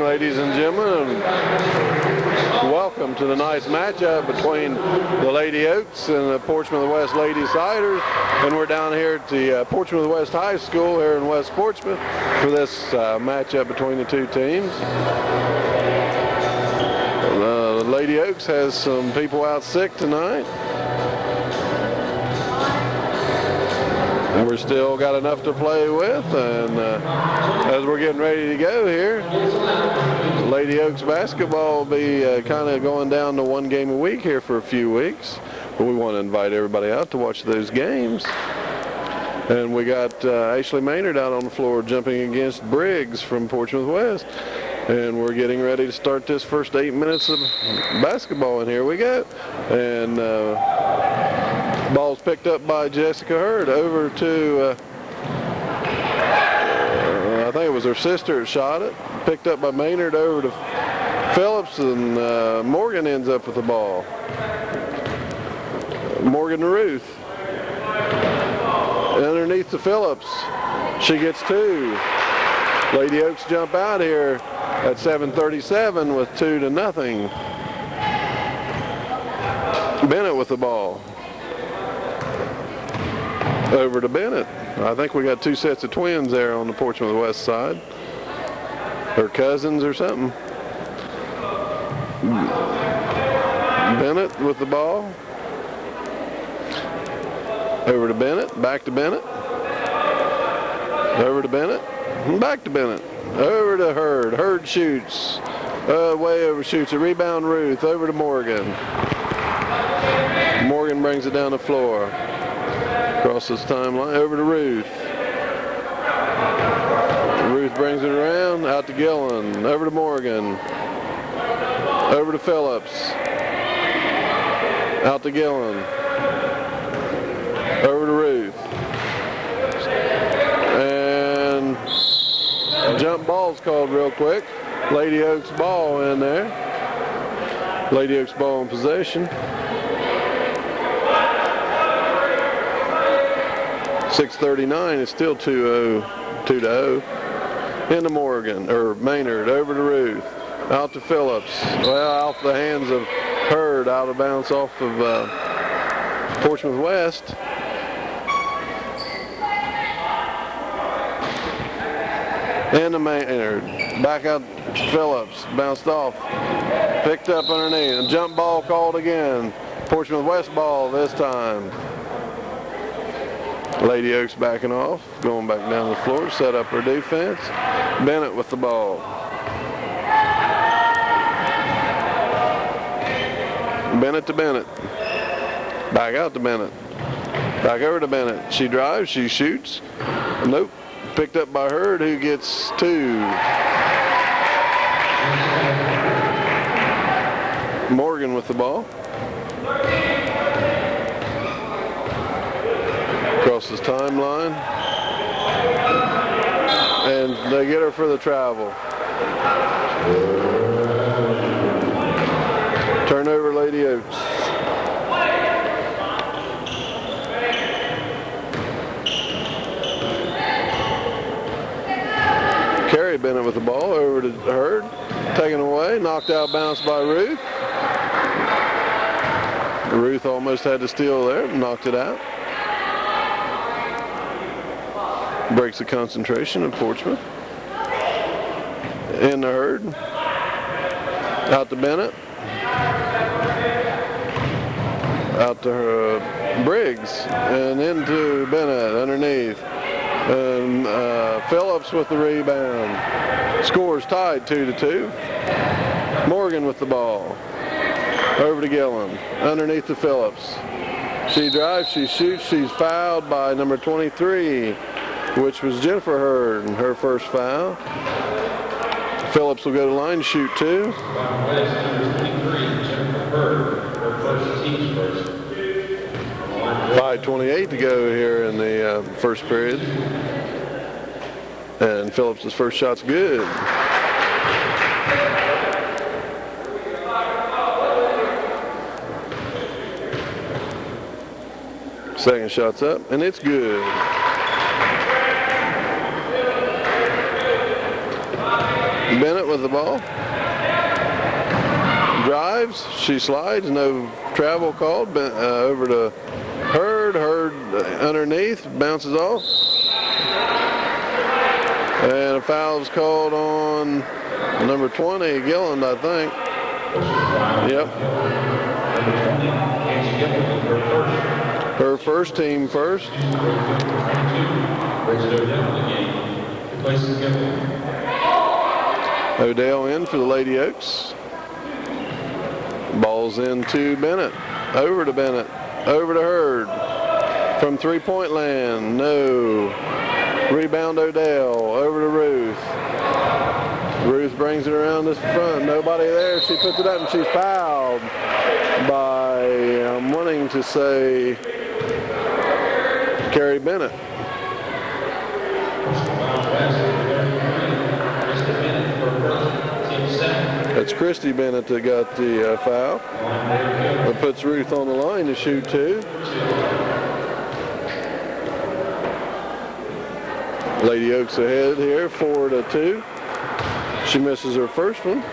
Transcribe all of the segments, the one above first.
Ladies and gentlemen, welcome to the nice matchup between the Lady Oaks and the Portsmouth West Lady Ciders. And we're down here at the Portsmouth West High School here in West Portsmouth for this matchup between the two teams. Lady Oaks has some people out sick tonight. And we're still got enough to play with, and as we're getting ready to go here, Lady Oaks basketball will be kind of going down to one game a week here for a few weeks. But we want to invite everybody out to watch those games. And we got Ashley Maynard out on the floor jumping against Briggs from Portsmouth West. And we're getting ready to start this first 8 minutes of basketball, and here we go. And ball's picked up by Jessica Hurd over to, I think it was her sister that shot it. Picked up by Maynard over to Phillips, and Morgan ends up with the ball. Morgan to Ruth. Underneath to Phillips. She gets two. Lady Oaks jump out here at 7:37 with 2-0. Bennett with the ball. Over to Bennett. I think we got two sets of twins there on the Portsmouth West side. Or cousins or something. Bennett with the ball. Over to Bennett. Back to Bennett. Over to Bennett. Back to Bennett. Over to Hurd. Hurd shoots. Way overshoots. A rebound, Ruth. Over to Morgan. Morgan brings it down the floor. Crosses timeline. Over to Ruth. Ruth brings it around. Out to Gillen. Over to Morgan. Over to Phillips. Out to Gillen. Over to Ruth. And jump ball's called real quick. Lady Oaks ball in there. Lady Oaks ball in possession. 6:39. It's still 2-0. Into Morgan, or Maynard, over to Ruth. Out to Phillips. Well, out the hands of Hurd, out of bounds off of Portsmouth West. Into Maynard. Back out to Phillips. Bounced off. Picked up underneath. And jump ball called again. Portsmouth West ball this time. Lady Oaks backing off. Going back down the floor to set up her defense. Bennett with the ball. Bennett to Bennett. Back out to Bennett. Back over to Bennett. She drives. She shoots. Nope. Picked up by Hurd, who gets two. Morgan with the ball. Crosses timeline. And they get her for the travel. Turnover, Lady Oaks. Carrie Bennett with the ball over to Hurd. Taken away, knocked out, bounced by Ruth. Ruth almost had to steal there, knocked it out. Breaks the concentration of Portsmouth. In the Hurd. Out to Bennett. Out to Briggs. And into Bennett underneath. And Phillips with the rebound. Scores tied 2-2. Morgan with the ball. Over to Gillen. Underneath to Phillips. She drives, she shoots, she's fouled by number 23, which was Jennifer Hurd, her first foul. Phillips will go to line, shoot 2. 5:28 to go here in the first period. And Phillips' first shot's good. Second shot's up, and it's good. Bennett with the ball. Drives, she slides, no travel called. Over to Hurd. Hurd underneath, bounces off. And a foul's called on number 20, Gilland, I think. Yep. Her first, team first. Odell in for the Lady Oaks. Ball's into Bennett. Over to Bennett. Over to Hurd. From three-point land. No. Rebound Odell. Over to Ruth. Ruth brings it around this front. Nobody there. She puts it up and she's fouled by, I'm wanting to say, Carrie Bennett. That's Christy Bennett that got the foul. That puts Ruth on the line to shoot 2. Lady Oaks ahead here, 4-2. She misses her first one.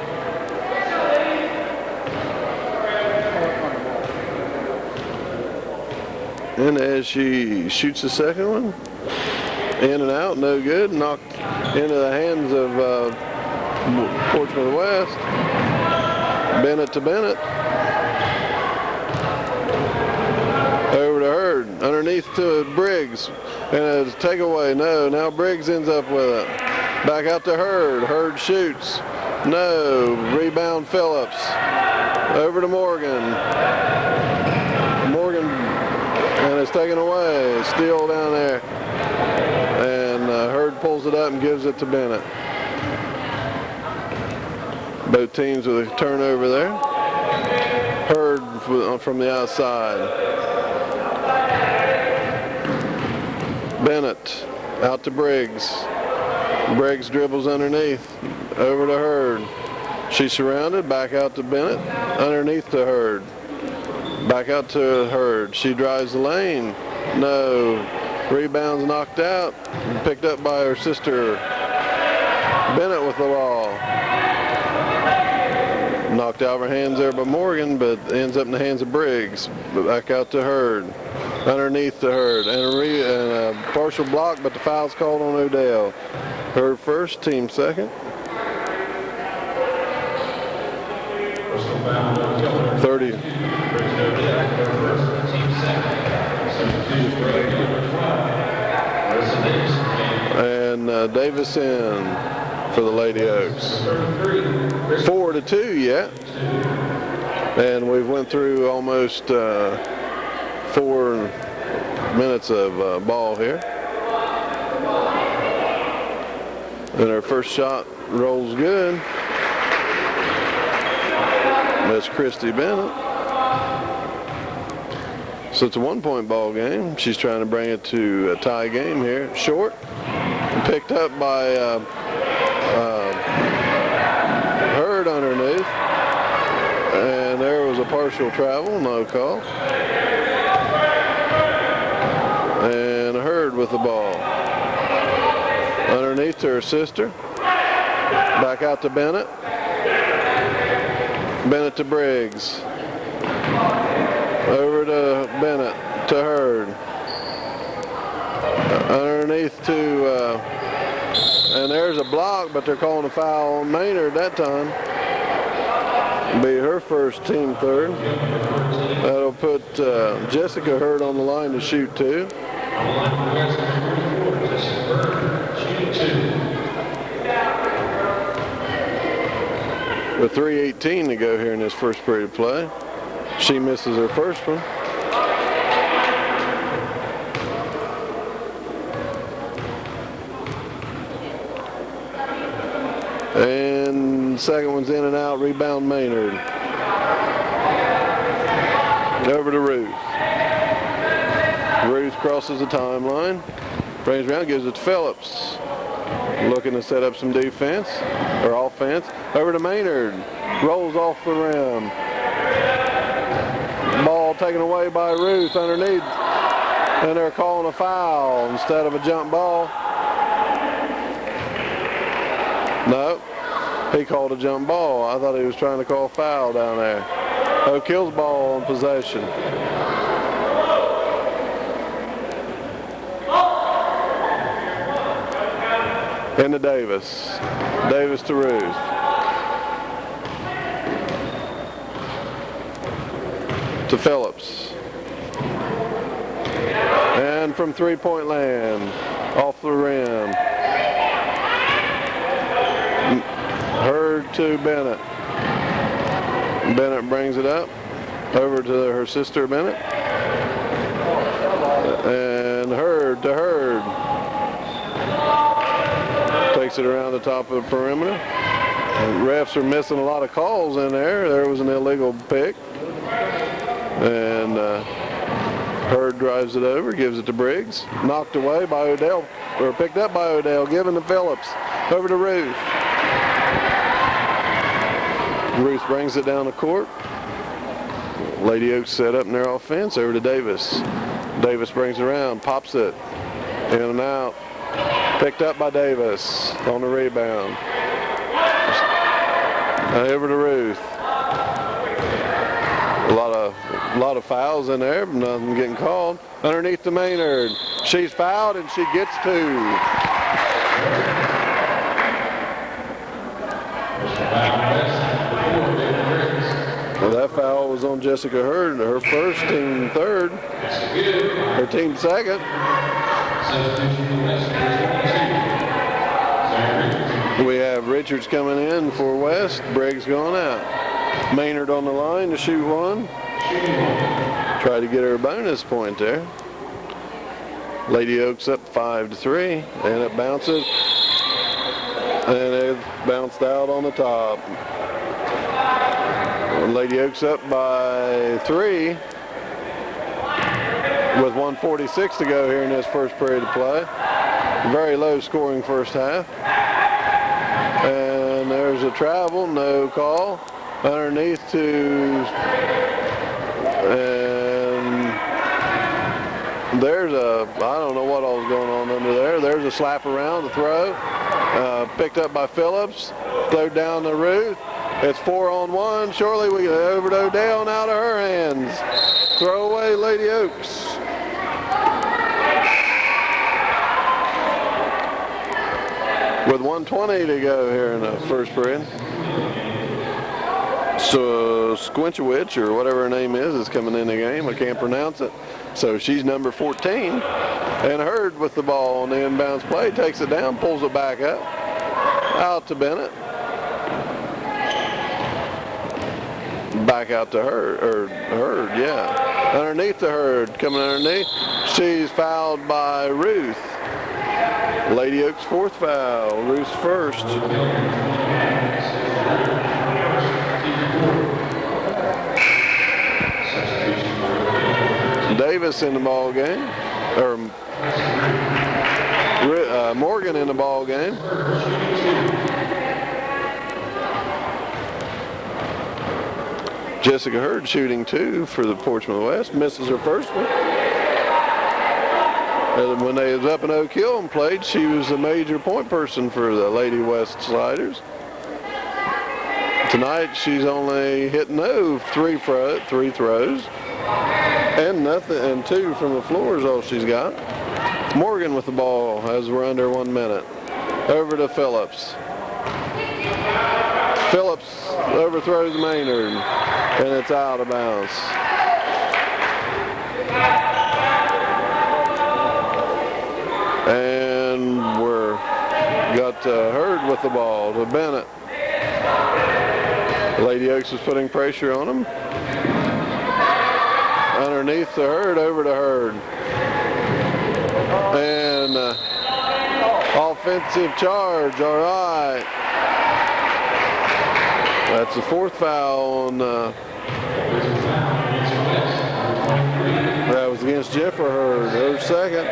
And as she shoots the second one, in and out, no good. Knocked into the hands of Portsmouth West. Bennett to Bennett. Over to Hurd. Underneath to Briggs. And a takeaway. No. Now Briggs ends up with it. Back out to Hurd. Hurd shoots. No. Rebound Phillips. Over to Morgan. Morgan. And it's taken away. Steal down there. And Hurd pulls it up and gives it to Bennett. Both teams with a turnover there. Hurd from the outside. Bennett out to Briggs. Briggs dribbles underneath. Over to Hurd. She's surrounded. Back out to Bennett. Underneath to Hurd. Back out to Hurd. She drives the lane. No. Rebounds knocked out. Picked up by her sister. Bennett with the ball. Knocked out of her hands there by Morgan, but ends up in the hands of Briggs. Back out to Hurd. Underneath to Hurd. And a partial block, but the foul's called on Odell. Hurd first, team second. 30. And Davis in for the Lady Oaks. 4-2 yet. And we've went through almost 4 minutes of ball here. And our first shot rolls good. That's Christy Bennett. So it's a 1-point ball game. She's trying to bring it to a tie game here. Short. Picked up by Hurd underneath. And there was a partial travel, no call. And Hurd with the ball. Underneath to her sister. Back out to Bennett. Bennett to Briggs. Over to Bennett to Hurd. Underneath to, and there's a block, but they're calling a foul on Maynard that time. Be her first team third. That'll put Jessica Hurd on the line to shoot 2. With 3:18 to go here in this first period of play. She misses her first one. And second one's in and out, rebound Maynard. Over to Ruth. Ruth crosses the timeline, brings around, gives it to Phillips. Looking to set up some defense, or offense. Over to Maynard, rolls off the rim. Ball taken away by Ruth underneath, and they're calling a foul instead of a jump ball. No, he called a jump ball. I thought he was trying to call a foul down there. Oak Hill's ball on possession. Into Davis. Davis to Ruth. To Phillips. And from three-point land, off the rim. Hurd to Bennett. Bennett brings it up over to her sister Bennett. And Hurd to Hurd. Takes it around the top of the perimeter. And refs are missing a lot of calls in there. There was an illegal pick. And Hurd drives it over, gives it to Briggs. Knocked away by Odell, or picked up by Odell, given to Phillips. Over to Ruth. Ruth brings it down the court. Lady Oaks set up in their offense. Over to Davis. Davis brings it around, pops it. In and out. Picked up by Davis on the rebound. Over to Ruth. A lot of fouls in there, but nothing getting called. Underneath to Maynard. She's fouled and she gets 2. Well, that foul was on Jessica Hurd, her first, team third, her team second. We have Richards coming in for West, Briggs going out. Maynard on the line to shoot 1. Try to get her a bonus point there. Lady Oaks up 5-3, and it bounces, and it bounced out on the top. Lady Oaks up by 3 with 1:46 to go here in this first period of play. Very low scoring first half. And there's a travel, no call. Underneath to, and there's a, I don't know what all was going on under there. There's a slap around, the throw. Picked up by Phillips, throw down to Ruth. It's 4-on-1. Surely we get over to Odell and out of her hands. Throw away Lady Oaks. With 1:20 to go here in the first period. So Squinchewicz, or whatever her name is coming in the game. I can't pronounce it. So she's number 14. And Hurd with the ball on the inbounds play. Takes it down, pulls it back up. Out to Bennett. Back out to Hurd, yeah. Underneath the Hurd, coming underneath. She's fouled by Ruth. Lady Oaks' 4th foul, Ruth's 1st. Davis in the ball game, or Morgan in the ball game. Jessica Hurd shooting 2 for the Portsmouth West, misses her first one. And when they was up in Oak Hill and played, she was a major point person for the Lady West Sliders. Tonight she's only hitting 3 throws, and nothing, and 2 from the floor is all she's got. Morgan with the ball as we're under 1 minute. Over to Phillips. Phillips overthrows Maynard, and it's out of bounds. And we're got Hurd with the ball to Bennett. Lady Oaks is putting pressure on him. Underneath the Hurd, over to Hurd. And offensive charge, all right. That's the fourth foul on, that was against Jeff or Hurd, her second,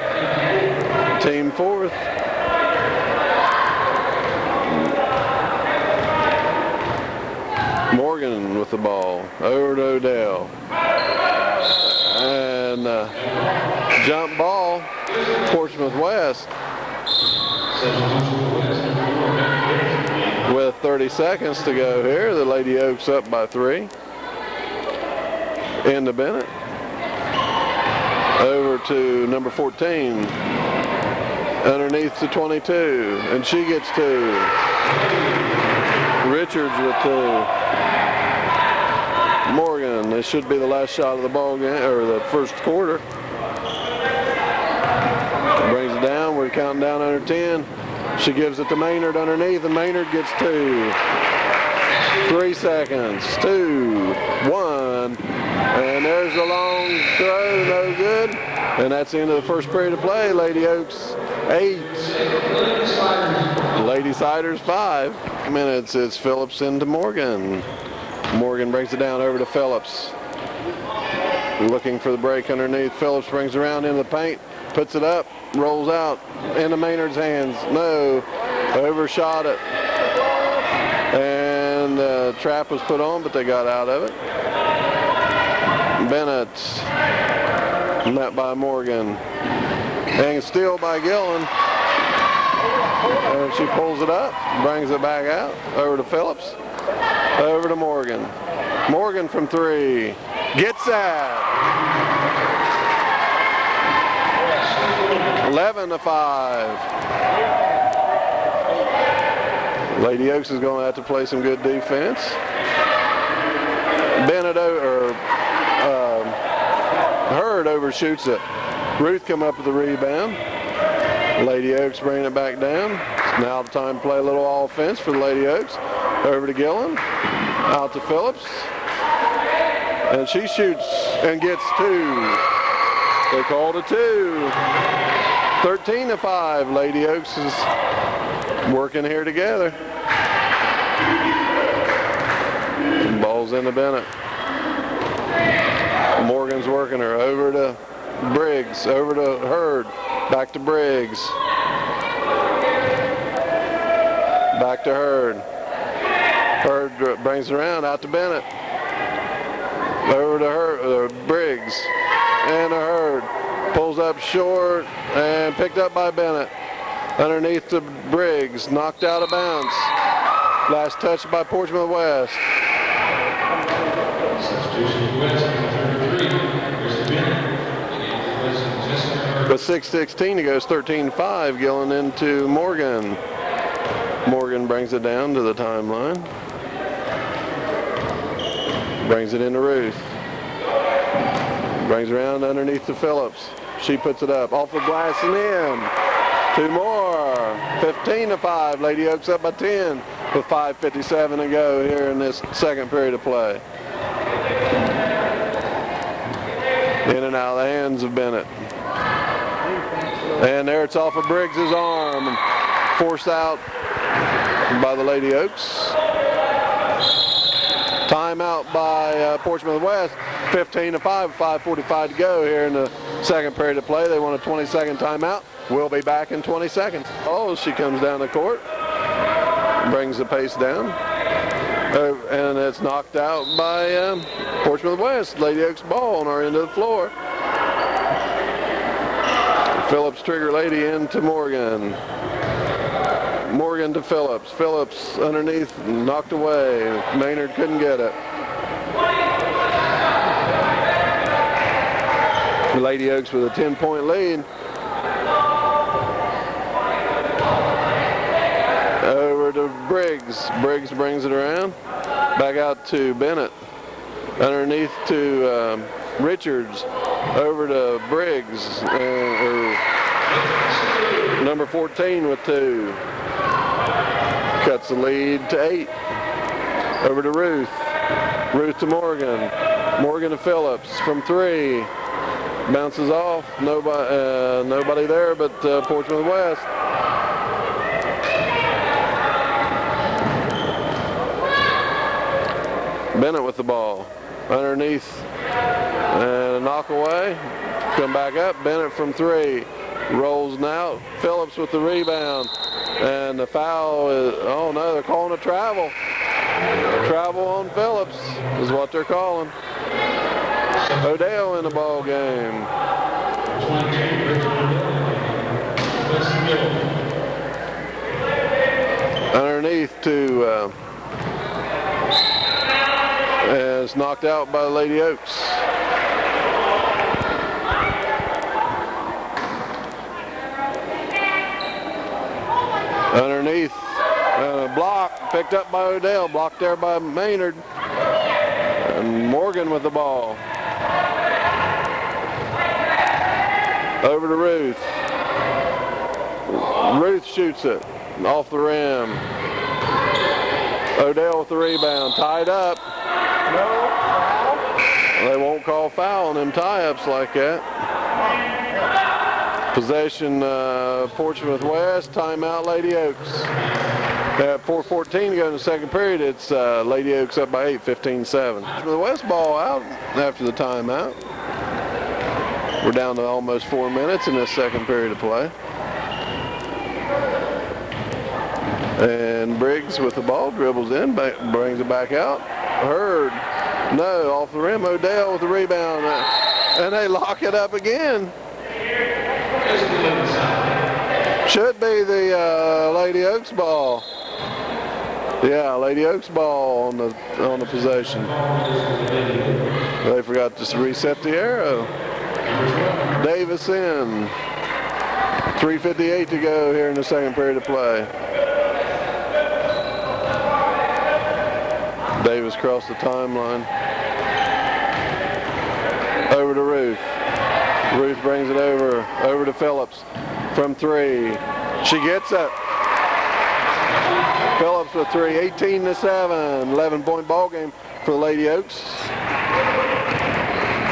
team fourth. Morgan with the ball, over to Odell. And jump ball, Portsmouth West. With 30 seconds to go here, the Lady Oaks up by 3. Into Bennett. Over to number 14. Underneath to 22. And she gets 2. Richards with 2. Morgan, this should be the last shot of the ball game, or the first quarter. Brings it down, we're counting down under 10. She gives it to Maynard underneath, and Maynard gets 2. 3 seconds, 2, 1, and there's the long throw, no good. And that's the end of the first period of play. Lady Oaks 8, Lady Ciders 5. Minutes, it's Phillips into Morgan. Morgan brings it down over to Phillips. Looking for the break underneath. Phillips brings it around into the paint, puts it up, rolls out into Maynard's hands. No, overshot it. And trap was put on, but they got out of it. Bennett met by Morgan. And steal by Gillen. And she pulls it up, brings it back out, over to Phillips. Over to Morgan. Morgan from 3. Gets that. 11-5. Lady Oaks is going to have to play some good defense. Bennett Hurd overshoots it. Ruth come up with the rebound. Lady Oaks bringing it back down. Now the time to play a little offense for the Lady Oaks. Over to Gillen. Out to Phillips. And she shoots and gets 2. They called a 2. 13-5. Lady Oaks is working here together. Ball's into Bennett. Morgan's working her. Over to Briggs. Over to Hurd. Back to Briggs. Back to Hurd. Hurd brings it around, out to Bennett. Over to Briggs. And to Hurd. Pulls up short and picked up by Bennett. Underneath to Briggs. Knocked out of bounds. Last touch by Portsmouth West. With 6:16 to go, it's 13-5. Gillen into Morgan. Morgan brings it down to the timeline. Brings it into Ruth. Brings around underneath to Phillips. She puts it up. Off the glass and in. 2 more. 15-5. Lady Oaks up by 10 with 5:57 to go here in this second period of play. In and out of the hands of Bennett. And there it's off of Briggs' arm. And forced out by the Lady Oaks. Timeout by Portsmouth West. 15-5, 5:45 to go here in the second period of play. They want a 20-second timeout. We'll be back in 20 seconds. Oh, she comes down the court. Brings the pace down. And it's knocked out by Portsmouth West. Lady Oaks ball on our end of the floor. Phillips trigger Lady into Morgan. Morgan to Phillips. Phillips underneath, knocked away. Maynard couldn't get it. Lady Oaks with a 10-point lead. Over to to Briggs. Briggs brings it around. Back out to Bennett. Underneath to Richards. Over to Briggs. Number 14 with 2. Cuts the lead to 8. Over to Ruth. Ruth to Morgan. Morgan to Phillips from 3. Bounces off. Nobody there but Portsmouth West. Bennett with the ball. Underneath and a knock away. Come back up. Bennett from 3. Rolls now. Phillips with the rebound. And the foul is, oh no, they're calling a travel. Travel on Phillips is what they're calling. Odell in the ball game. Underneath to is knocked out by Lady Oaks. Underneath, block, picked up by Odell, blocked there by Maynard. And Morgan with the ball. Over to Ruth. Ruth shoots it off the rim. Odell with the rebound, tied up. No foul. They won't call foul on them tie-ups like that. Possession, Portsmouth West, timeout Lady Oaks. They have 4:14 to go in the second period. It's Lady Oaks up by 8, 15-7. The West ball out after the timeout. We're down to almost 4 minutes in this second period of play. And Briggs with the ball, dribbles in, brings it back out. Hurd, no, off the rim. Odell with the rebound. And they lock it up again. Should be the Lady Oaks ball. Yeah, Lady Oaks ball on the possession. They forgot to reset the arrow. Davis in. 3:58 to go here in the second period of play. Davis crossed the timeline. Over to Ruth. Ruth brings it over to Phillips from 3. She gets it. Phillips with 3, 18-7, 11-point ball game for the Lady Oaks.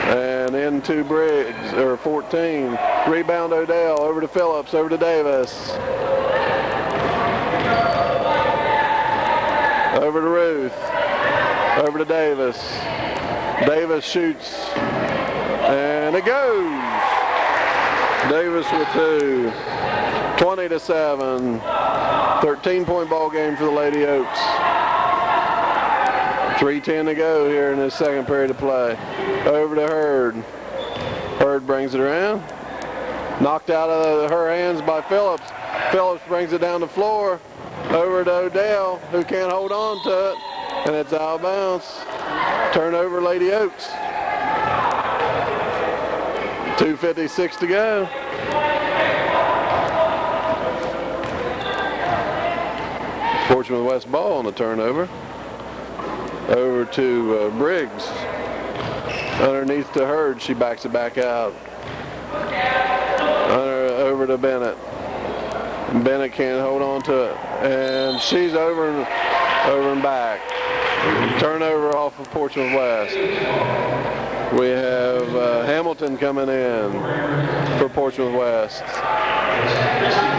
And into Briggs, or 14. Rebound Odell, over to Phillips, over to Davis. Over to Ruth, over to Davis. Davis shoots, and it goes. Davis with 2, 20-7, 13-point ball game for the Lady Oaks. 3:10 to go here in this second period of play. Over to Hurd. Hurd brings it around. Knocked out of her hands by Phillips. Phillips brings it down the floor. Over to Odell, who can't hold on to it. And it's out of bounds. Turnover Lady Oaks. 2:56 to go. Portsmouth West ball on the turnover. Over to Briggs. Underneath to Hurd, she backs it back out. Over to Bennett. Bennett can't hold on to it. And she's over and back. Turnover off of Portsmouth West. We have Hamilton coming in for Portsmouth West.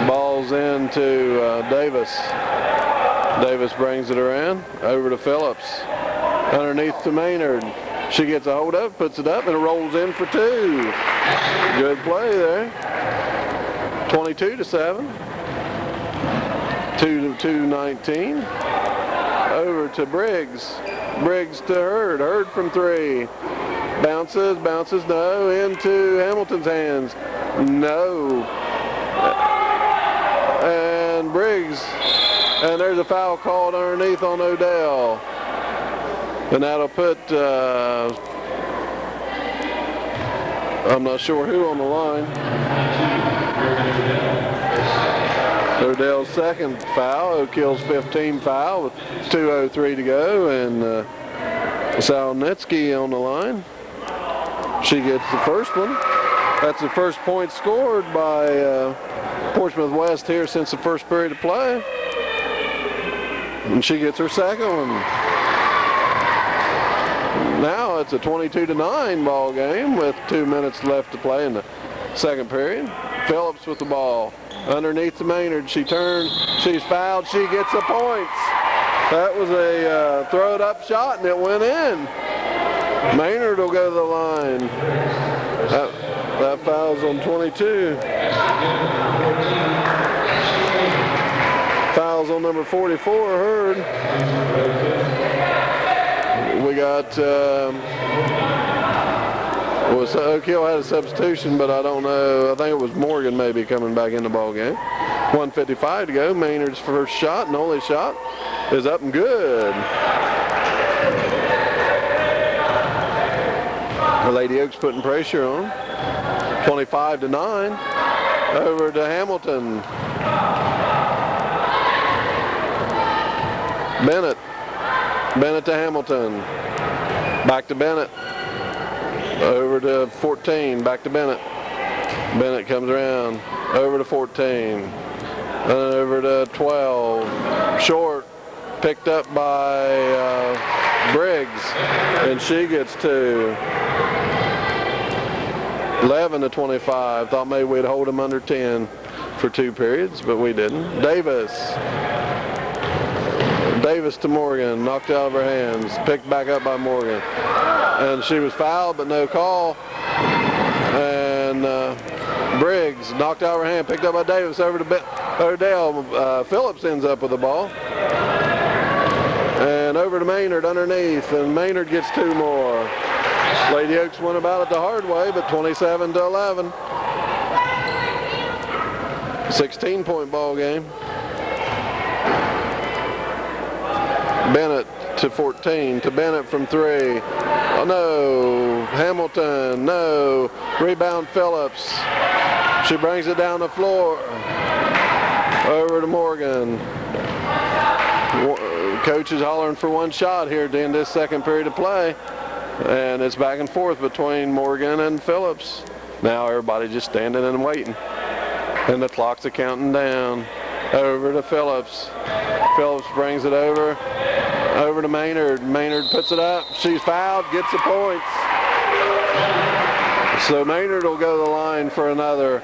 Ball's into Davis. Davis brings it around, over to Phillips. Underneath to Maynard. She gets a hold of it, puts it up, and it rolls in for 2. Good play there. 22-7. 2-19. Over to Briggs. Briggs to Hurd. Hurd from 3. Bounces, no, into Hamilton's hands. No. And Briggs. And there's a foul called underneath on Odell. And that'll put, I'm not sure who on the line. Odell's second foul. Oak-Hill's 15th foul with 2:03 to go, and Salnitsky on the line. She gets the first one. That's the first point scored by Portsmouth West here since the first period of play. And she gets her second one. Now it's a 22-9 ball game with 2 minutes left to play in the second period. Phillips with the ball. Underneath to Maynard. She turns. She's fouled. She gets the points. That was a throw it up shot, and it went in. Maynard will go to the line. That foul's on 22. Fouls on number 44, Hurd. We got, Oak Hill had a substitution, but I don't know. I think it was Morgan maybe coming back in the ball game. 1:55 to go. Maynard's first shot and only shot is up and good. The Lady Oaks putting pressure on. 25-9. Over to Hamilton. Bennett. Bennett to Hamilton. Back to Bennett. Over to 14. Back to Bennett. Bennett comes around. Over to 14. Over to 12. Short. Picked up by Briggs. And she gets two. 11-25. Thought maybe we'd hold them under 10 for 2 periods, but we didn't. Davis to Morgan, knocked out of her hands, picked back up by Morgan. And she was fouled, but no call. And Briggs knocked out of her hand, picked up by Davis over to Odell. Phillips ends up with the ball. And over to Maynard underneath, and Maynard gets 2 more. Lady Oaks went about it the hard way, but 27-11. 16-point ball game. Bennett to 14, to Bennett from 3. Oh no, Hamilton, no. Rebound Phillips. She brings it down the floor. Over to Morgan. Coach is hollering for 1 shot here at the end of this second period of play. And it's back and forth between Morgan and Phillips. Now everybody just standing and waiting. And the clock's counting down. Over to Phillips. Phillips brings it over. Over to Maynard. Maynard puts it up. She's fouled, gets the points. So Maynard will go to the line for another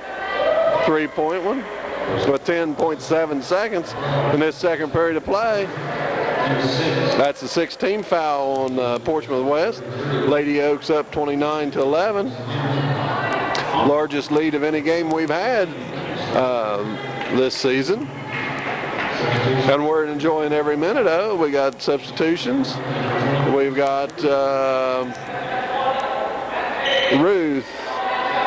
3-point one with 10.7 seconds in this second period of play. That's the 16th foul on Portsmouth West. Lady Oaks up 29-11. Largest lead of any game we've had this season. And we're enjoying every minute of it. We got substitutions. We've got Ruth,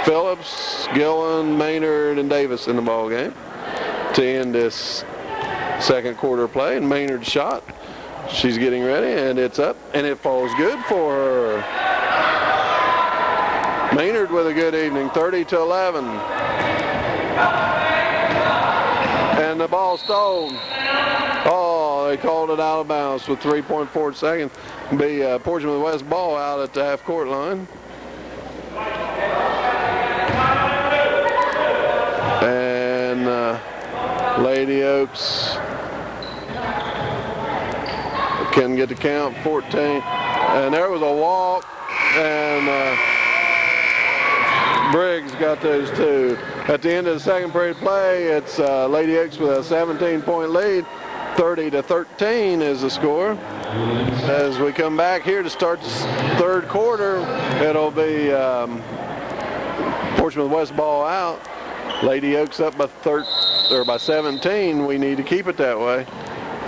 Phillips, Gillen, Maynard, and Davis in the ball game to end this second quarter play. And Maynard's shot. She's getting ready, and it's up, and it falls good for her. Maynard with a good evening, 30-11. And the ball stalled. Oh, they called it out of bounds with 3.4 seconds. Be Portsmouth West ball out at the half-court line. And Lady Oaks can get the count, 14. And there was a walk, and Briggs got those 2. At the end of the second period play, it's Lady Oaks with a 17-point lead. 30-13 is the score. As we come back here to start the third quarter, it'll be Portsmouth West ball out. Lady Oaks up by 17. We need to keep it that way.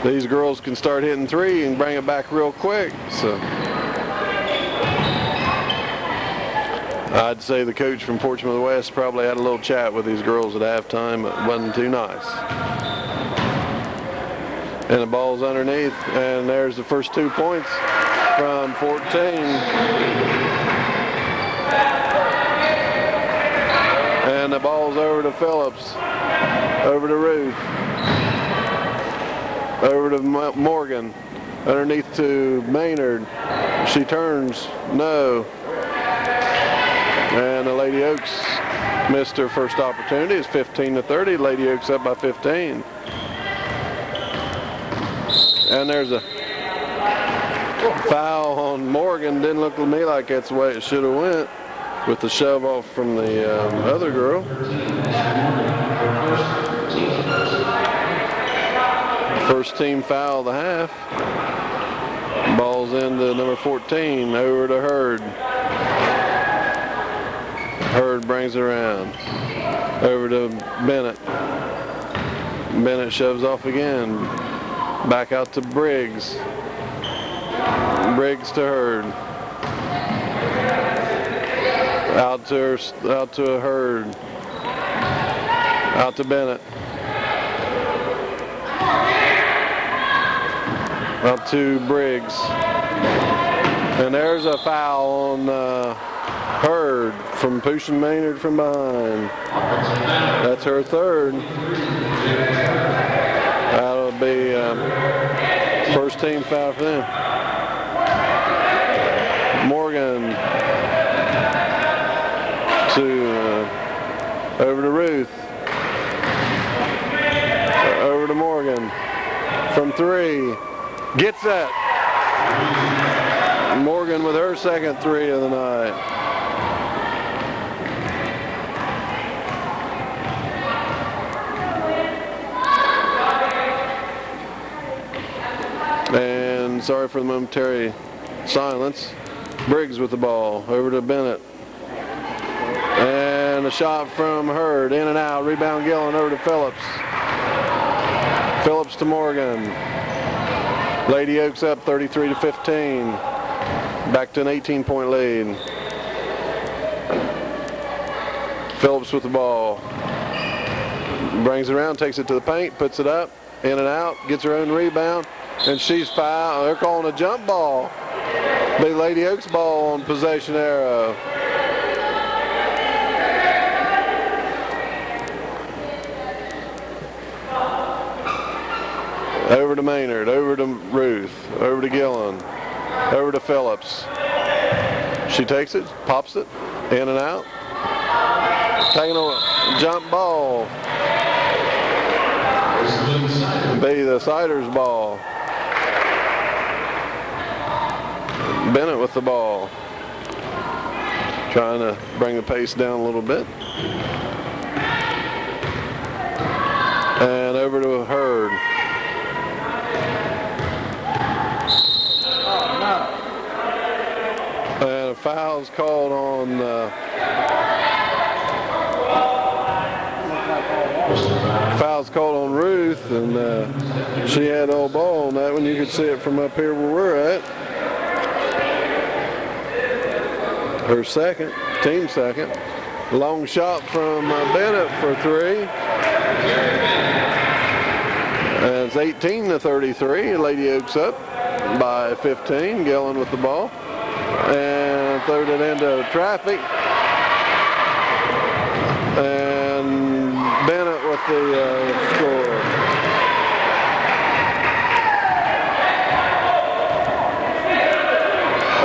These girls can start hitting 3 and bring it back real quick. So I'd say the coach from Portsmouth West probably had a little chat with these girls at halftime. It wasn't too nice. And the ball's underneath, and there's the first 2 points from 14. And the ball's over to Phillips, over to Ruth, over to Morgan, underneath to Maynard. She turns, no. And the Lady Oaks missed her first opportunity. It's 15-30. Lady Oaks up by 15. And there's a foul on Morgan. Didn't look to me like that's the way it should have went with the shove off from the other girl. First team foul of the half. Ball's into number 14, over to Hurd. Hurd brings it around. Over to Bennett. Bennett shoves off again. Back out to Briggs. Briggs to Hurd. Out to Hurd. Out to Bennett. Up to Briggs. And there's a foul on Hurd from pushing Maynard from behind. That's her third. That'll be first team foul for them. Morgan over to Ruth. Over to Morgan. From three. Gets that. Morgan with her second three of the night. And sorry for the momentary silence. Briggs with the ball. Over to Bennett. And a shot from Hurd. In and out. Rebound Gillen over to Phillips. Phillips to Morgan. Lady Oaks up 33-15. Back to an 18-point lead. Phillips with the ball. Brings it around, takes it to the paint, puts it up, in and out, gets her own rebound, and she's fouled. They're calling a jump ball. Big Lady Oaks ball on possession arrow. Over to Maynard, over to Ruth, over to Gillen, over to Phillips. She takes it, pops it, in and out. Taking a jump ball. Be the Siders ball. Bennett with the ball. Trying to bring the pace down a little bit. And over to Hurd. And a foul's called on Ruth, and she had old ball on that one. You could see it from up here where we're at. Her second, team second. Long shot from Bennett for three. And it's 18-33. Lady Oaks up by 15. Gillen with the ball. And throwed it into traffic. And Bennett with the score.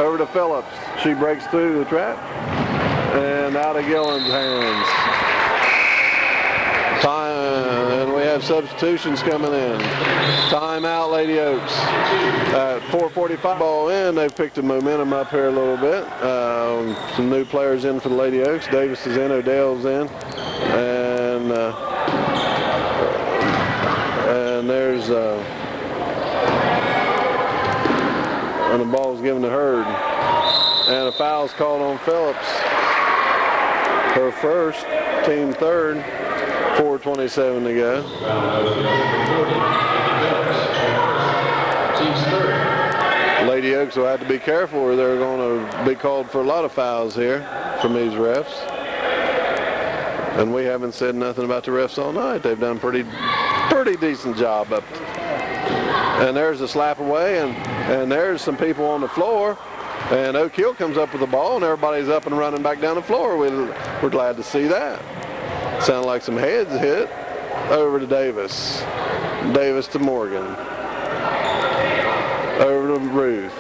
Over to Phillips. She breaks through the trap. And out of Gillen's hands. And we have substitutions coming in. Timeout, Lady Oaks. 4:45 ball in. They've picked the momentum up here a little bit. Some new players in for the Lady Oaks. Davis is in, Odell's in. And there's and the ball's given to Hurd. And a foul's called on Phillips. Her first, team third. 4:27 to go. Lady Oaks will have to be careful or they're going to be called for a lot of fouls here from these refs. And we haven't said nothing about the refs all night. They've done pretty decent job up. And there's a slap away, and there's some people on the floor. And Oak Hill comes up with the ball, and everybody's up and running back down the floor. We're glad to see that. Sound like some heads hit. Over to Davis. Davis to Morgan. Over to Ruth.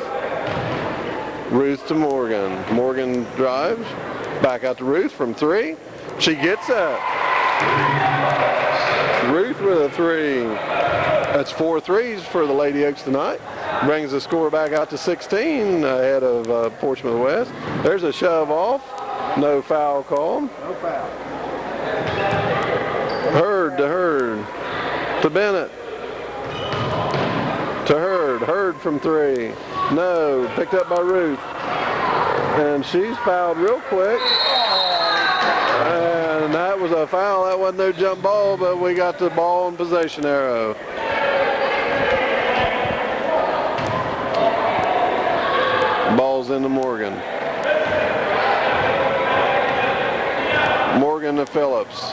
Ruth to Morgan. Morgan drives. Back out to Ruth from 3. She gets it. Ruth with a 3. That's 4 threes for the Lady Oaks tonight. Brings the score back out to 16 ahead of Portsmouth West. There's a shove off. No foul called. No foul. Hurd to Hurd. To Bennett. To Hurd. Hurd from 3. No. Picked up by Ruth. And she's fouled real quick. And that was a foul. That wasn't no jump ball, but we got the ball and possession arrow. Ball's into Morgan. Morgan to Phillips.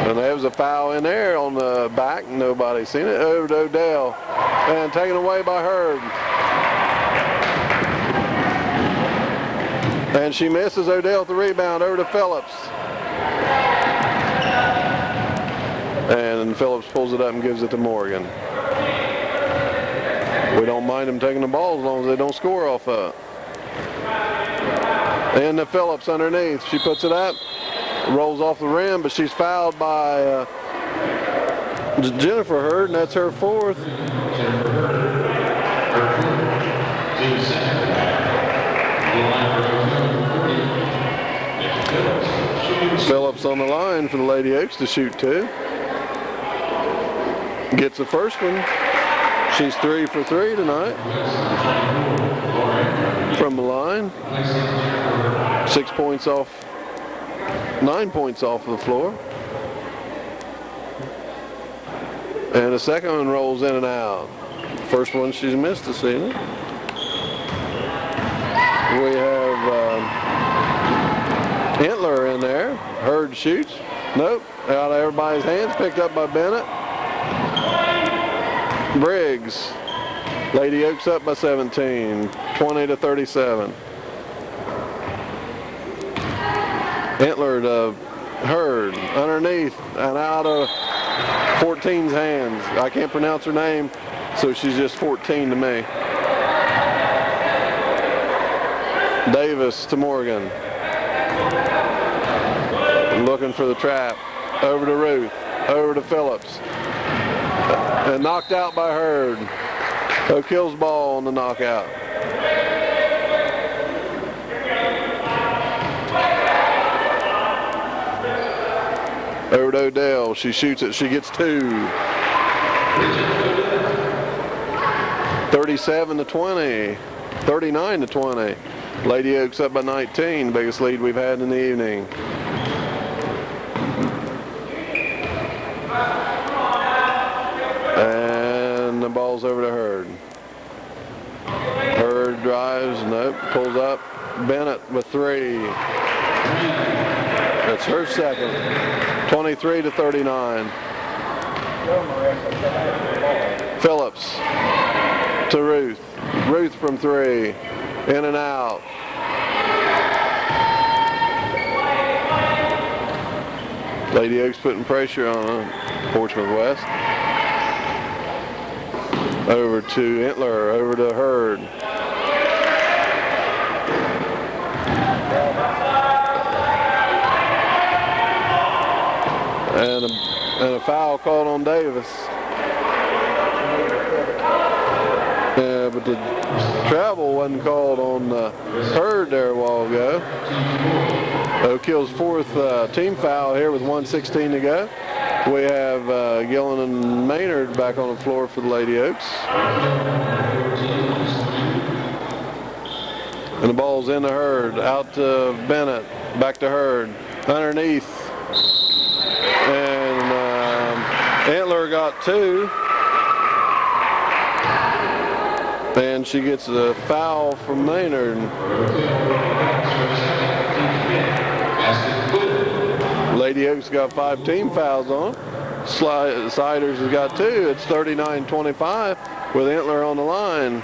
And there was a foul in there on the back. Nobody seen it. Over to Odell. And taken away by Hurd. And she misses. Odell with the rebound. Over to Phillips. And Phillips pulls it up and gives it to Morgan. We don't mind them taking the ball as long as they don't score off of it. And to Phillips underneath. She puts it up. Rolls off the rim, but she's fouled by Jennifer Hurd, and that's her 4th. Phillips on the line for the Lady Oaks to shoot 2. Gets the first one. She's 3 for 3 tonight. From the line. 6 points off. 9 points off of the floor. And the second one rolls in and out. First one she's missed this evening. We have Entler in there. Hurd shoots. Nope. Out of everybody's hands. Picked up by Bennett. Briggs. Lady Oaks up by 17. 20-37. Entler to Hurd, underneath and out of 14's hands. I can't pronounce her name, so she's just 14 to me. Davis to Morgan. Looking for the trap. Over to Ruth. Over to Phillips. And knocked out by Hurd. O'Kill's ball on the knockout. Over to Odell. She shoots it. She gets 2. 37-20. 39-20. Lady Oaks up by 19. Biggest lead we've had in the evening. And the ball's over to Hurd. Hurd drives. Nope. Pulls up. Bennett with 3. That's her second. 23-39. Phillips to Ruth. Ruth from 3. In and out. Lady Oaks putting pressure on Portsmouth West. Over to Entler. Over to Hurd. And a foul called on Davis. Yeah, but the travel wasn't called on Hurd there a while ago. O'Kill's 4th team foul here with 1:16 to go. We have Gillen and Maynard back on the floor for the Lady Oaks. And the ball's into Hurd. Out to Bennett. Back to Hurd. Underneath. And Entler got 2. And she gets a foul from Maynard. Lady Oaks got 5 team fouls on. Siders has got 2. It's 39-25 with Entler on the line.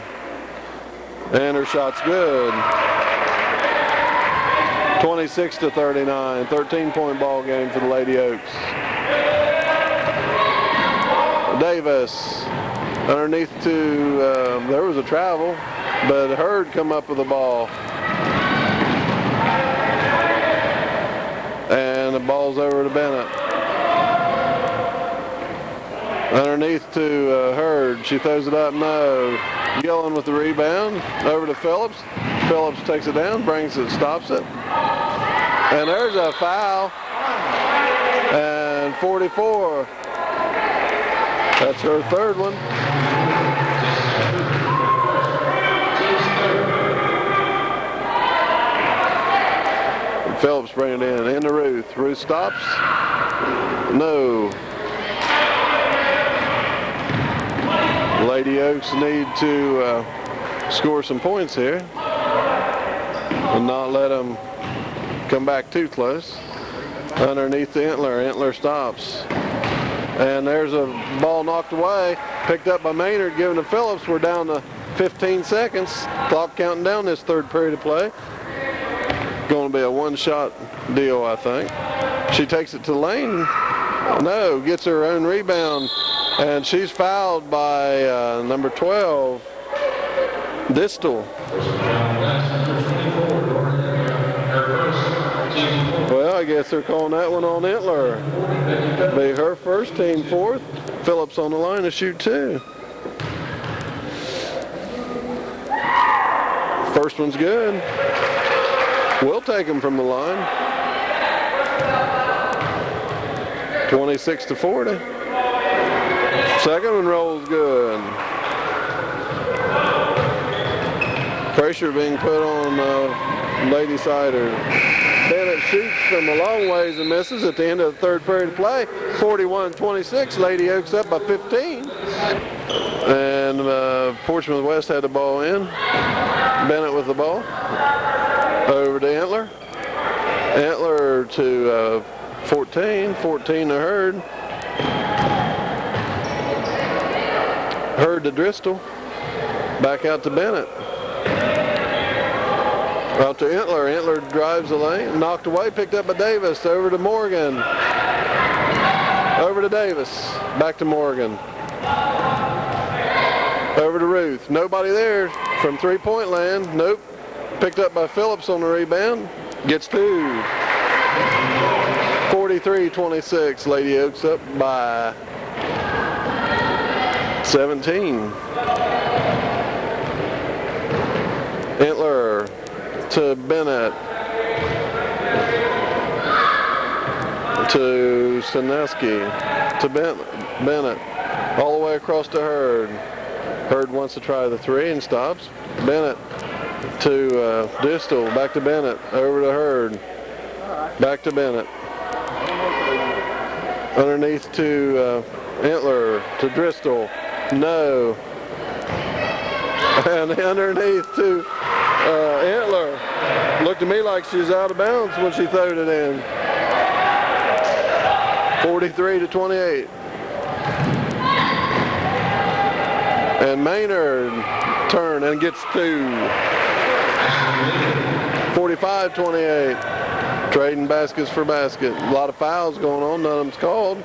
And her shot's good. 26-39, 13-point ball game for the Lady Oaks. Davis underneath to, there was a travel, but Hurd come up with the ball. And the ball's over to Bennett. Underneath to Hurd. She throws it up, no. Gillen with the rebound. Over to Phillips. Phillips takes it down, brings it, stops it. And there's a foul. And 44. That's her third one. And Phillips bringing it in. Into Ruth. Ruth stops. No. Lady Oaks need to score some points here and not let them come back too close. Underneath the Entler. Entler stops. And there's a ball knocked away, picked up by Maynard, given to Phillips. We're down to 15 seconds. Clock counting down this third period of play. Going to be a one-shot deal, I think. She takes it to Lane. No, gets her own rebound. And she's fouled by number 12, Distal. Well, I guess they're calling that one on Entler. Be her first, team fourth. Phillips on the line to shoot two. First one's good. We'll take them from the line. 26-40. Second one rolls good. Pressure being put on Lady Sider. Bennett shoots from a long ways and misses at the end of the third period of play. 41-26. Lady Oaks up by 15. And Portsmouth West had the ball in. Bennett with the ball. Over to Entler. Entler to 14. 14 to Hurd. Hurd to Driscoll. Back out to Bennett. Out to Entler. Entler drives the lane. Knocked away. Picked up by Davis. Over to Morgan. Over to Davis. Back to Morgan. Over to Ruth. Nobody there from three-point land. Nope. Picked up by Phillips on the rebound. Gets two. 43-26. Lady Oaks up by 17. Entler to Bennett. To Sineski. To Bennett. All the way across to Hurd. Hurd wants to try the three and stops. Bennett to Distal. Back to Bennett. Over to Hurd. Back to Bennett. Underneath to Entler. To Driscoll. No. And underneath to Entler. Looked to me like she was out of bounds when she throwed it in. 43-28. And Maynard turn and gets two. 45-28. Trading baskets for basket. A lot of fouls going on. None of them's called.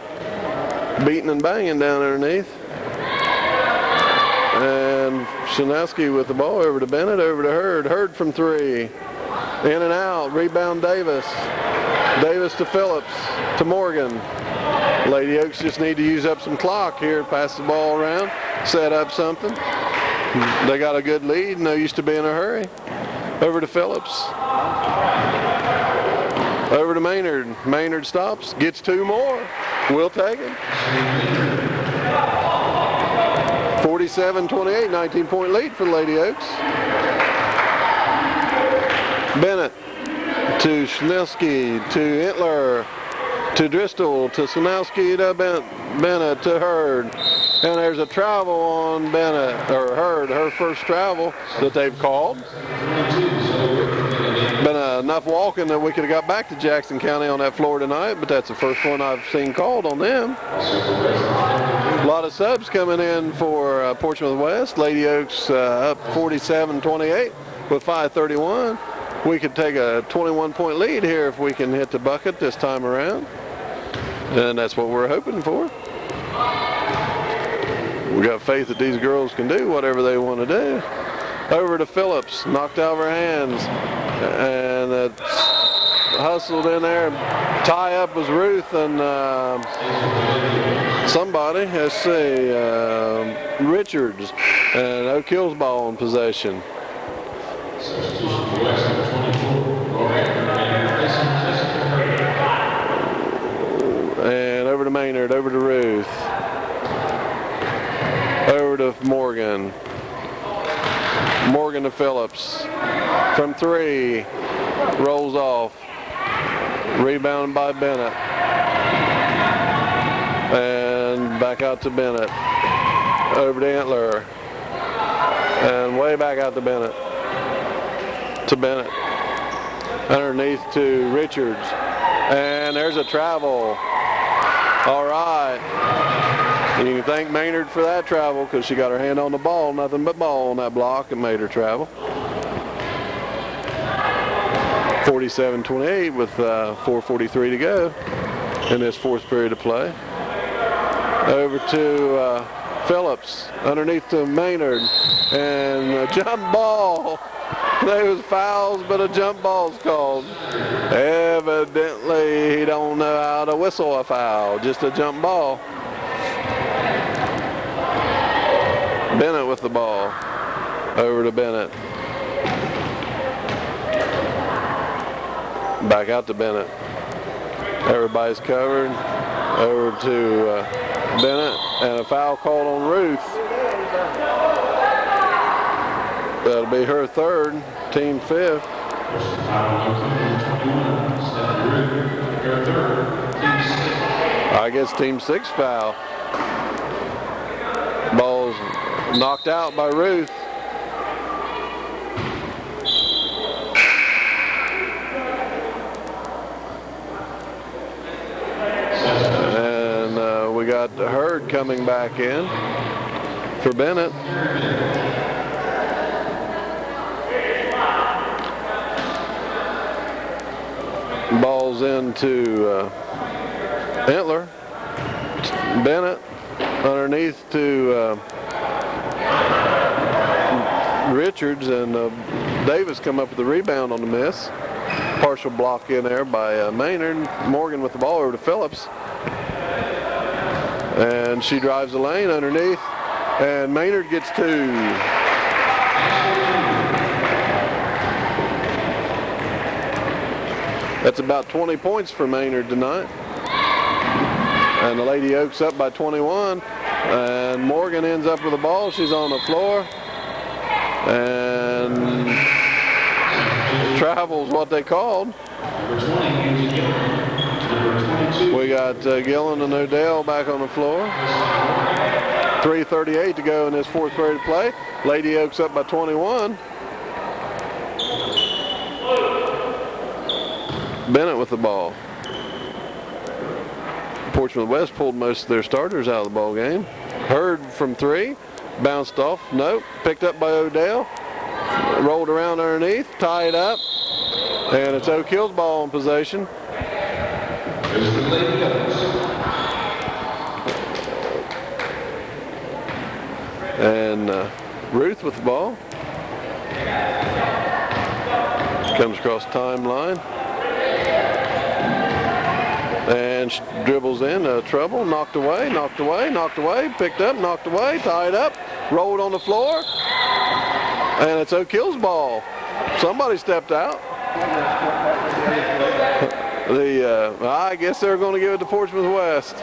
Beating and banging down underneath. And Sineski with the ball over to Bennett, over to Hurd. Hurd from three. In and out. Rebound Davis. Davis to Phillips. To Morgan. Lady Oaks just need to use up some clock here. Pass the ball around. Set up something. They got a good lead. No use to be in a hurry. Over to Phillips. Over to Maynard. Maynard stops. Gets two more. We'll take it. 47-28, 19-point lead for the Lady Oaks. Bennett to Schnelski, to Entler, to Driscoll, to Sanowski, to Bennett, to Hurd. And there's a travel on Bennett, or Hurd, her first travel that they've called. Been enough walking that we could have got back to Jackson County on that floor tonight, but that's the first one I've seen called on them. A lot of subs coming in for Portsmouth West. Lady Oaks up 47-28 with 5:31. we could take a 21-point lead here if we can hit the bucket this time around. And that's what we're hoping for. We got faith that these girls can do whatever they want to do. Over to Phillips, knocked out of her hands, and it's hustled in there. Tie up was Ruth and somebody, let's see, Richards, and Oak Hill's ball in possession. And over to Maynard, over to Ruth. Over to Morgan. Morgan to Phillips. From 3. Rolls off. Rebounded by Bennett. And back out to Bennett. Over to Antler. And way back out to Bennett. To Bennett. Underneath to Richards. And there's a travel. All right. You can thank Maynard for that travel because she got her hand on the ball. Nothing but ball on that block and made her travel. 47-28 with 4:43 to go in this fourth period of play. Over to Phillips, underneath to Maynard, and a jump ball. There was fouls, but a jump ball's called. Evidently, he don't know how to whistle a foul, just a jump ball. Bennett with the ball. Over to Bennett. Back out to Bennett. Everybody's covered. Over to Bennett, and a foul called on Ruth. That'll be her third, team fifth. I guess team 6 foul. Ball's knocked out by Ruth. And we got Hurd coming back in for Bennett. Ball's into Entler. Bennett underneath to Richards, and Davis come up with the rebound on the miss. Partial block in there by Maynard. Morgan with the ball over to Phillips. And she drives the lane underneath, and Maynard gets 2. That's about 20 points for Maynard tonight. And the Lady Oaks up by 21. And Morgan ends up with the ball. She's on the floor. And travel's what they called. We got Gillen and Odell back on the floor. 3:38 to go in this fourth period of play. Lady Oaks up by 21. Bennett with the ball. Portsmouth West pulled most of their starters out of the ball game. Hurd from 3, bounced off, nope, picked up by Odell, rolled around underneath, tied up, and it's Oak Hill's ball in possession. And Ruth with the ball. Comes across timeline. And she dribbles in, trouble, knocked away, picked up, knocked away, tied up, rolled on the floor, and it's Oak Hill's ball. Somebody stepped out. I guess they're going to give it to Portsmouth West.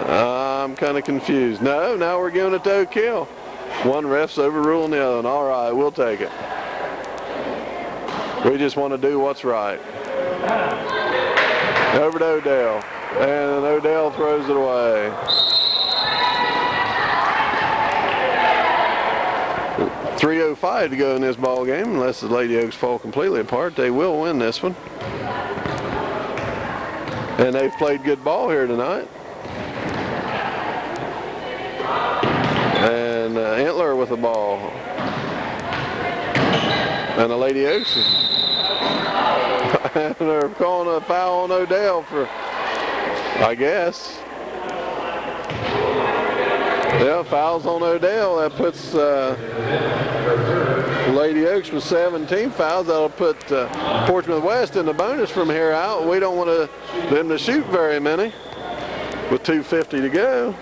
I'm kind of confused. No, now we're giving it to Oak Hill. One ref's overruling the other one. All right, we'll take it. We just want to do what's right. Over to Odell, and Odell throws it away. .305 to go in this ball game. Unless the Lady Oaks fall completely apart, they will win this one. And they've played good ball here tonight. And Entler with the ball. And the Lady Oaks. And they're calling a foul on Odell for, I guess. Yeah, fouls on Odell. That puts Lady Oaks with 17 fouls. That'll put Portsmouth West in the bonus from here out. We don't want them to shoot very many with 2:50 to go.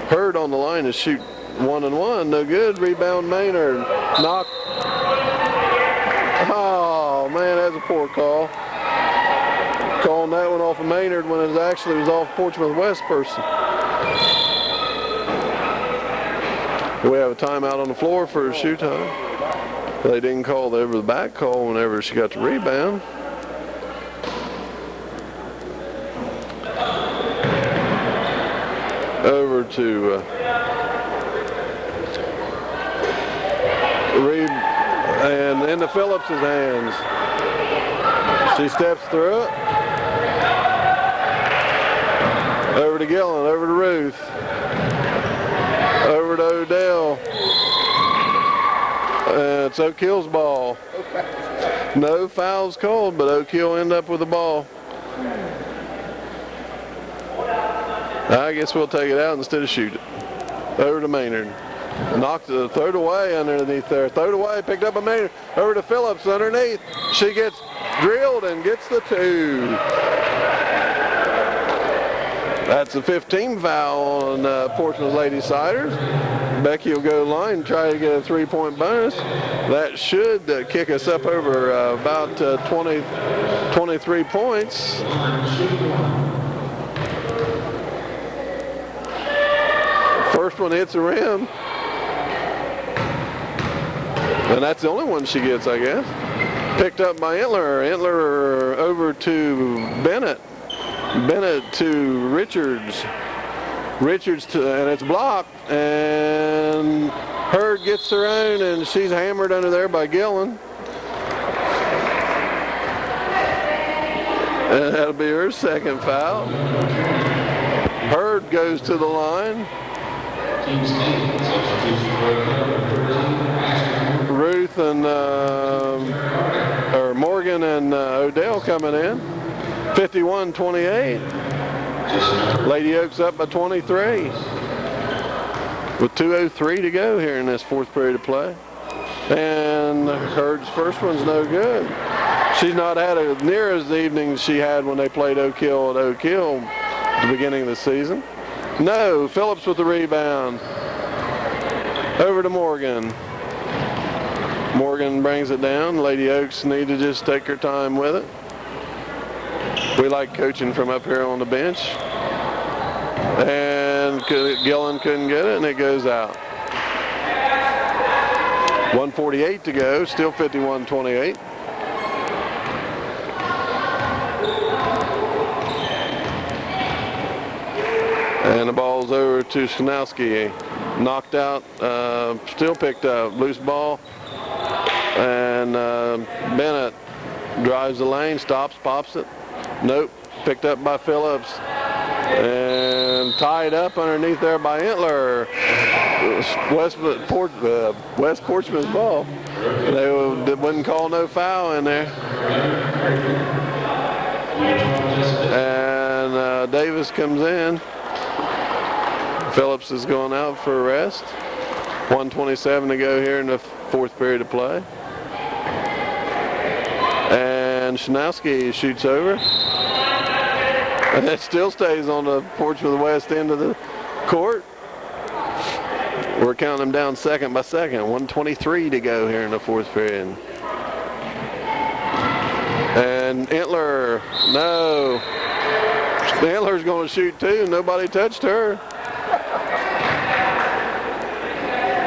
Hurd on the line to shoot 1-1. No good. Rebound Maynard. Knock. Oh, man, that's a poor call. Calling that one off of Maynard when it actually was off Portsmouth West person. We have a timeout on the floor for a shoot time. They didn't call over the back call whenever she got the rebound. Over to Reed and into Phillips' hands. She steps through it. Over to Gillen, over to Ruth. Over to Odell. It's Oak Hill's ball. No fouls called, but Oak Hill end up with the ball. I guess we'll take it out instead of shoot it. Over to Maynard. Knocked it, throw it away underneath there. Throw it away, picked up a Maynard. Over to Phillips underneath. She gets drilled and gets the 2. That's a 15 foul on Portsmouth Lady Ciders. Becky will go to the line and try to get a 3-point bonus. That should kick us up over about 23 points. First one hits the rim. And that's the only one she gets, I guess. Picked up by Entler. Entler over to Bennett. Bennett to Richards. Richards and it's blocked. And Hurd gets her own, and she's hammered under there by Gillen. And that'll be her second foul. Hurd goes to the line. Ruth and Morgan and Odell coming in. 51-28. Lady Oaks up by 23. With 2:03 to go here in this fourth period of play. And Hurd's first one's no good. She's not had near as the evening she had when they played Oak Hill at Oak Hill at the beginning of the season. No, Phillips with the rebound. Over to Morgan. Morgan brings it down. Lady Oaks need to just take her time with it. We like coaching from up here on the bench. And Gillen couldn't get it, and it goes out. 1:48 to go, still 51-28. And the ball's over to Schanowski. Knocked out, still picked up. Loose ball. And Bennett drives the lane, stops, pops it. Nope, picked up by Phillips. And tied up underneath there by Entler. West Portsmouth's ball. They wouldn't call no foul in there. And Davis comes in. Phillips is going out for a rest. 1:27 to go here in the fourth period of play. And Schanowski shoots over. And it still stays on the Portsmouth West end of the court. We're counting them down second by second. 1:23 to go here in the fourth period. And Entler, no. Entler's going to shoot too. Nobody touched her.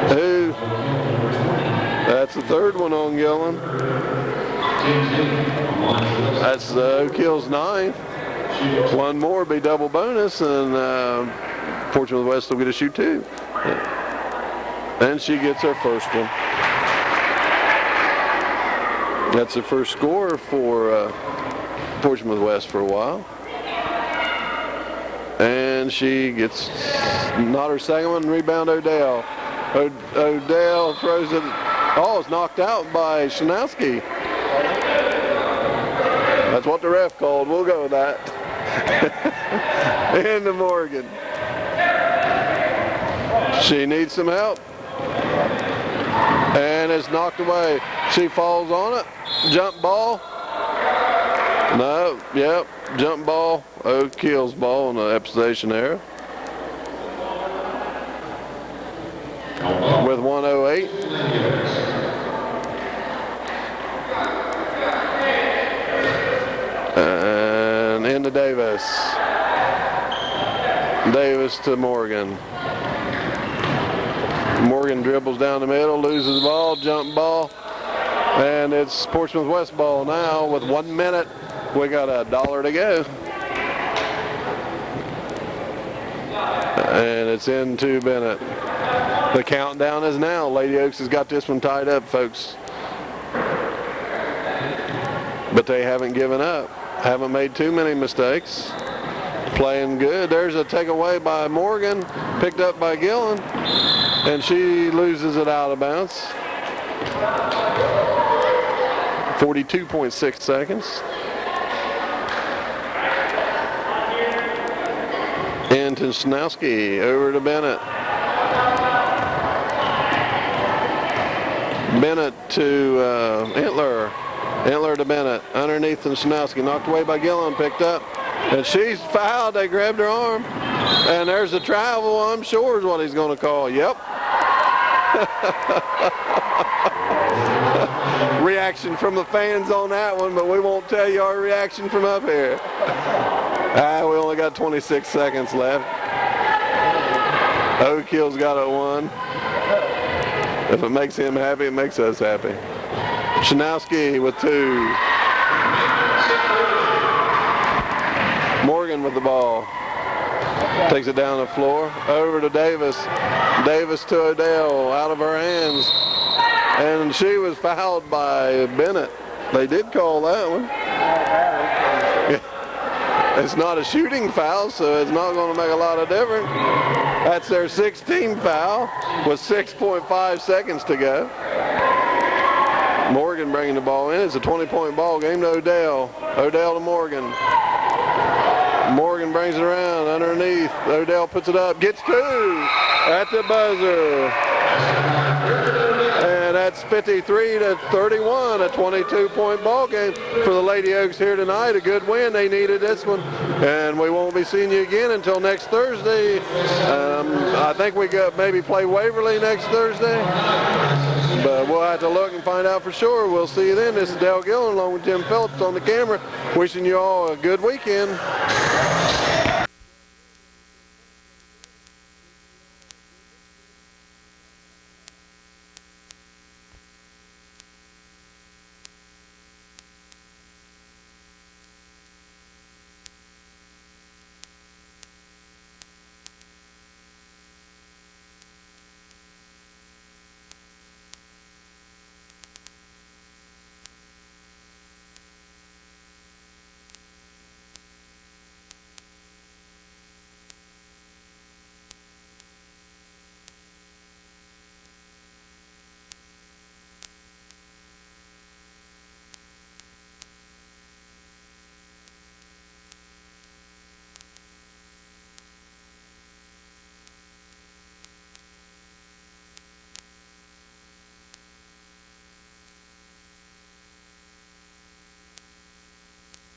Who? That's the third one on Gillen. That's Oak Hill's 9th. One more be double bonus, and Portsmouth West will get a shoot 2. And she gets her first one. That's the first score for Portsmouth West for a while. And she gets not her second one. Rebound Odell. Odell throws it Oh, it's knocked out by Shanowski. That's what the ref called. We'll go with that. Into Morgan. She needs some help. And it's knocked away. She falls on it. Jump ball. No, yep, jump ball. Oak Hill's ball on the Epstation error. With 1:08. And into Davis. Davis to Morgan. Morgan dribbles down the middle, loses the ball, jump ball. And it's Portsmouth West ball now with 1 minute. We got $1 to go. And it's into Bennett. The countdown is now. Lady Oaks has got this one tied up, folks. But they haven't given up. Haven't made too many mistakes. Playing good. There's a takeaway by Morgan, picked up by Gillen, and she loses it out of bounds. 42.6 seconds. Into Snowski, over to Bennett. Bennett to Entler. Entler to Bennett. Underneath and Snowski. Knocked away by Gillen, picked up. And she's fouled. They grabbed her arm. And there's a travel, I'm sure is what he's going to call. Yep. Reaction from the fans on that one, but we won't tell you our reaction from up here. We only got 26 seconds left. Oak Hill's got it one. If it makes him happy, it makes us happy. Shanowski with 2. Morgan with the ball. Takes it down the floor. Over to Davis. Davis to Odell. Out of her hands. And she was fouled by Bennett. They did call that one. It's not a shooting foul, so it's not going to make a lot of difference. That's their 16th foul with 6.5 seconds to go. Morgan bringing the ball in. It's a 20-point ball game to Odell. Odell to Morgan. Morgan brings it around underneath. Odell puts it up. Gets 2 at the buzzer. And that's 53-31, a 22-point ball game for the Lady Oaks here tonight. A good win. They needed this one. And we won't be seeing you again until next Thursday. I think we got maybe play Waverly next Thursday. But we'll have to look and find out for sure. We'll see you then. This is Dale Gillen along with Jim Phillips on the camera. Wishing you all a good weekend.